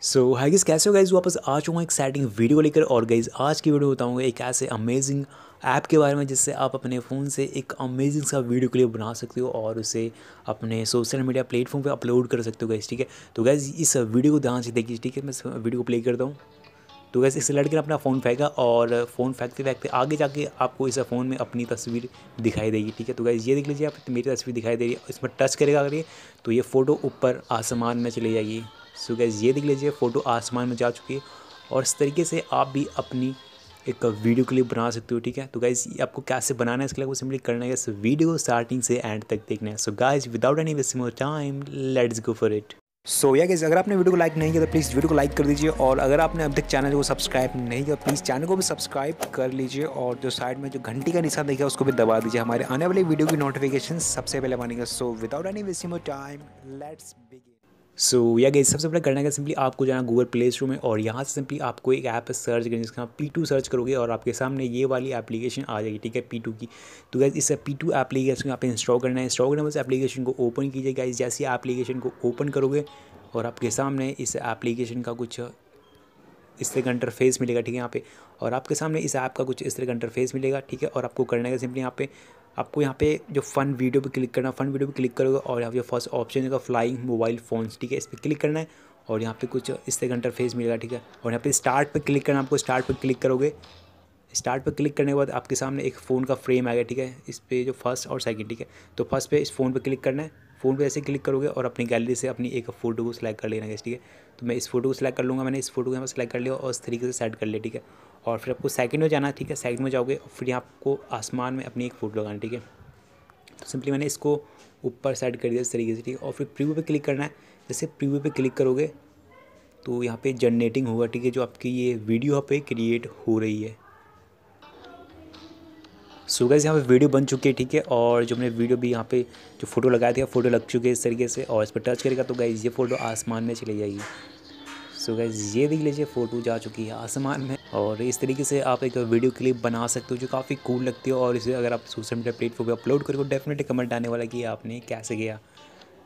सो hi guys, कैसे हो guys. वापस आ चुका हूँ एक एक्साइटिंग वीडियो को लेकर। और गाइस आज की वीडियो बताऊंगा एक ऐसे अमेजिंग ऐप के बारे में जिससे आप अपने फ़ोन से एक अमेजिंग सा वीडियो क्लिप बना सकते हो और उसे अपने सोशल मीडिया प्लेटफॉर्म पे अपलोड कर सकते हो गाइस। ठीक है, तो गाइस इस वीडियो को ध्यान से देखिए। ठीक है, मैं इस वीडियो को प्ले करता हूँ। तो गैस इस लड़के ने अपना फ़ोन फेंका और फ़ोन फेंकते फेंकते आगे जाके आपको इस फ़ोन में अपनी तस्वीर दिखाई देगी। ठीक है, तो गैस ये देख लीजिए, आप मेरी तस्वीर दिखाई दे रही है। इस पर टच करेगा अगर ये, तो ये फ़ोटो ऊपर आसमान में चली जाएगी। सो गैस ये देख लीजिए, फ़ोटो आसमान में जा चुकी है। और इस तरीके से आप भी अपनी एक वीडियो क्लिप बना सकते हो। ठीक है, तो गाइस ये आपको कैसे बनाना है इसके लिए आपको सिंपली करना है इस वीडियो स्टार्टिंग से एंड तक देखना है। So guys without any wasting more time, let's go for it. So yeah guys, अगर आपने वीडियो को लाइक नहीं किया तो प्लीज़ वीडियो को लाइक कर दीजिए। और अगर आपने अब तक चैनल को सब्सक्राइब नहीं किया प्लीज़ चैनल को भी सब्सक्राइब कर लीजिए। और जो साइड में जो घंटी का निशान देखिए उसको भी दबा दीजिए हमारे आने वाली वीडियो की नोटिफिकेशन सबसे पहले पाने का। So without any wasting more time, let's begin. So yeah guys, सबसे पहले करना है सिंपली आपको जाना गूगल प्ले स्टोर में और यहाँ से सिंपली आपको एक ऐप सर्च करेंगे जिसका आप P2 सर्च करोगे और आपके सामने ये वाली एप्लीकेशन आ जाएगी। ठीक है, P2 की। तो गाइस इस P2 एप्लीकेशन को यहाँ पे इंस्टॉल करना है। इंस्टॉल करने से एप्लीकेशन को ओपन कीजिए गाइस। जैसे एप्लीकेशन को ओपन करोगे और आपके सामने इस एप्लीकेशन का कुछ इस तरह का इंटरफेस मिलेगा। ठीक है, यहाँ पे और आपके सामने इस ऐप का कुछ इस तरह का इंटरफेस मिलेगा। ठीक है, और आपको करना है सिंपली यहाँ पे जो फन वीडियो पे क्लिक करना, फन वीडियो पे क्लिक करोगे और यहाँ पे फर्स्ट ऑप्शन है फ्लाइंग मोबाइल फ़ोन्स। ठीक है, इस पर क्लिक करना है और यहाँ पे कुछ इस तरह का इंटरफेस मिलेगा। ठीक है, और यहाँ पे स्टार्ट पे क्लिक करना, आपको स्टार्ट पे क्लिक करोगे। स्टार्ट पर क्लिक करने के बाद आपके सामने एक फ़ोन का फ्रेम आएगा। ठीक है, इस पे जो फर्स्ट और सेकंड। ठीक है, तो फर्स्ट पे इस फ़ोन पे क्लिक करना है। फ़ोन पे ऐसे क्लिक करोगे और अपनी गैलरी से अपनी एक फ़ोटो को सिलेक्ट कर लेना है। ठीक है, तो मैं इस फ़ोटो को सिलेक्ट कर लूँगा। मैंने इस फ़ोटो को यहाँ पर सिलेक्ट कर लिया और इस तरीके से सेट कर लिया। ठीक है, और फिर आपको सेकंड में जाना है। ठीक है, सेकंड में जाओगे और फिर यहाँ आपको आसमान में अपनी एक फ़ोटो लगानी है। ठीक है, तो सिंपली मैंने इसको ऊपर सेट कर दिया इस तरीके से। ठीक है, और फिर प्रीव्यू पे क्लिक करना है। जैसे प्रीव्यू पे क्लिक करोगे तो यहाँ पे जनरेटिंग होगा। ठीक है, जो आपकी ये वीडियो यहाँ पे क्रिएट हो रही है। सो गाइस यहाँ पे वीडियो बन चुकी है। ठीक है, और जो मैंने वीडियो भी यहाँ पे जो फ़ोटो लगाया था फ़ोटो लग चुकी है इस तरीके से। और इस पर टच करेगा तो गाइस ये फ़ोटो आसमान में चली जाएगी। सो गाइस ये देख लीजिए, फ़ोटो जा चुकी है आसमान में। और इस तरीके से आप एक वीडियो क्लिप बना सकते हो जो काफ़ी कूल लगती है। और इसे अगर आप सोशल मीडिया प्लेटफॉर्म पर अपलोड करोगे डेफिनेटली कमेंट आने वाला कि आपने कैसे किया।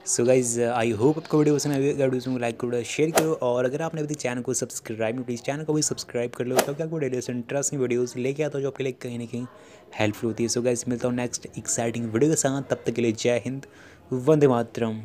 सो गाइज़ आई होप आपको वीडियो पसंद आई। अगर वीडियो को लाइक करो, शेयर करो। और अगर आपने अभी चैनल को सब्सक्राइब नहीं, प्लीज़ चैनल को भी सब्सक्राइब कर लो क्योंकि आपको डेली इंटरेस्टिंग वीडियोस लेके आता हूँ जो आपके लिए कहीं ना कहीं हेल्पफुल होती है। सो गाइज़ मिलता हूँ नेक्स्ट एक्साइटिंग वीडियो के साथ, तब तक के लिए जय हिंद, वंदे मातरम।